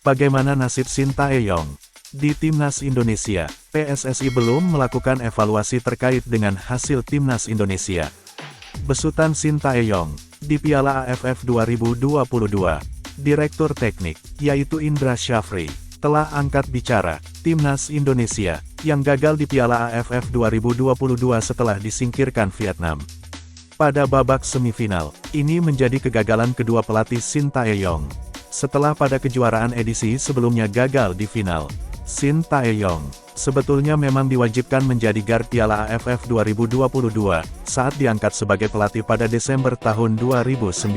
Bagaimana nasib Sintayong? Di Timnas Indonesia, PSSI belum melakukan evaluasi terkait dengan hasil Timnas Indonesia. Besutan Sintayong, di Piala AFF 2022, Direktur Teknik, yaitu Indra Syafri, telah angkat bicara Timnas Indonesia, yang gagal di Piala AFF 2022 setelah disingkirkan Vietnam. Pada babak semifinal, ini menjadi kegagalan kedua pelatih Sintayong. Setelah pada kejuaraan edisi sebelumnya gagal di final, Sintayong sebetulnya memang diwajibkan menjadi guard Piala AFF 2022 saat diangkat sebagai pelatih pada Desember tahun 2019.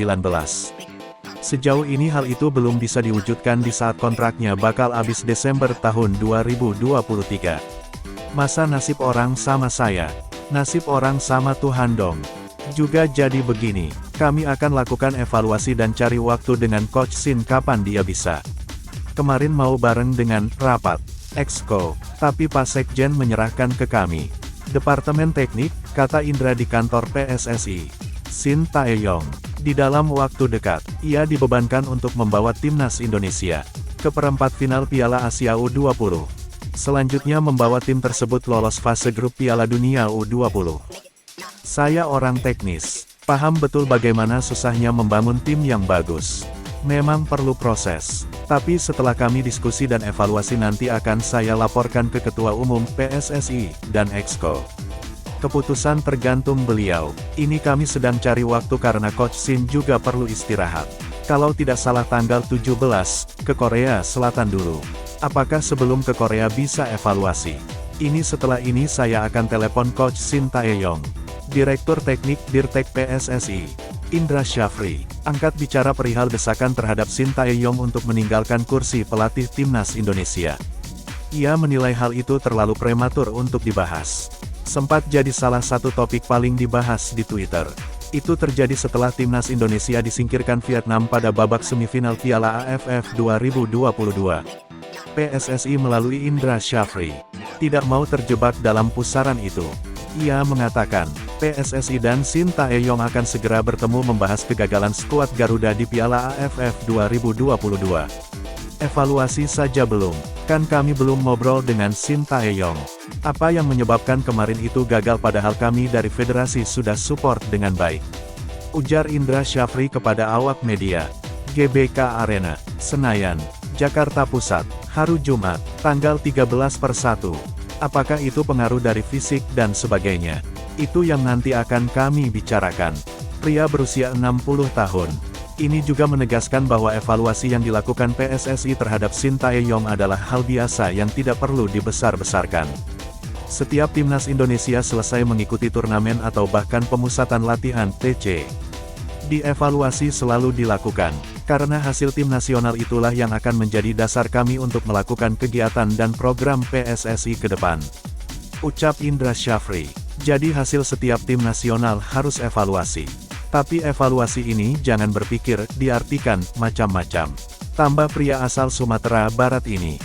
Sejauh ini hal itu belum bisa diwujudkan di saat kontraknya bakal habis Desember tahun 2023. Masa nasib orang sama saya, nasib orang sama Tuhan dong. Juga jadi begini, kami akan lakukan evaluasi dan cari waktu dengan Coach Sin kapan dia bisa. Kemarin mau bareng dengan rapat Exco, tapi Pak Sekjen menyerahkan ke kami. Departemen Teknik, kata Indra di kantor PSSI. Sintayong, di dalam waktu dekat, ia dibebankan untuk membawa Timnas Indonesia ke perempat final Piala Asia U20. Selanjutnya membawa tim tersebut lolos fase grup Piala Dunia U20. Saya orang teknis, paham betul bagaimana susahnya membangun tim yang bagus. Memang perlu proses, tapi setelah kami diskusi dan evaluasi nanti akan saya laporkan ke Ketua Umum PSSI dan Exco. Keputusan tergantung beliau. Ini kami sedang cari waktu karena Coach Sin juga perlu istirahat. Kalau tidak salah tanggal 17, ke Korea Selatan dulu. Apakah sebelum ke Korea bisa evaluasi? Ini setelah ini saya akan telepon Coach Sintayong. Direktur Teknik Dirtek PSSI, Indra Syafri, angkat bicara perihal desakan terhadap Sintayong untuk meninggalkan kursi pelatih Timnas Indonesia. Ia menilai hal itu terlalu prematur untuk dibahas. Sempat jadi salah satu topik paling dibahas di Twitter. Itu terjadi setelah Timnas Indonesia disingkirkan Vietnam pada babak semifinal Piala AFF 2022. PSSI melalui Indra Syafri tidak mau terjebak dalam pusaran itu. Ia mengatakan, PSSI dan Sintayong akan segera bertemu membahas kegagalan skuad Garuda di Piala AFF 2022. Evaluasi saja belum, kan kami belum ngobrol dengan Sintayong. Apa yang menyebabkan kemarin itu gagal padahal kami dari federasi sudah support dengan baik. Ujar Indra Syafri kepada awak media. GBK Arena, Senayan, Jakarta Pusat, hari Jumat, tanggal 13/1. Apakah itu pengaruh dari fisik dan sebagainya? Itu yang nanti akan kami bicarakan. Pria berusia 60 tahun. Ini juga menegaskan bahwa evaluasi yang dilakukan PSSI terhadap Sintayong adalah hal biasa yang tidak perlu dibesar-besarkan. Setiap Timnas Indonesia selesai mengikuti turnamen atau bahkan pemusatan latihan (TC), dievaluasi selalu dilakukan, karena hasil tim nasional itulah yang akan menjadi dasar kami untuk melakukan kegiatan dan program PSSI ke depan. Ucap Indra Syafri. Jadi hasil setiap tim nasional harus evaluasi. Tapi evaluasi ini jangan berpikir, diartikan, macam-macam. Tambah pria asal Sumatera Barat ini.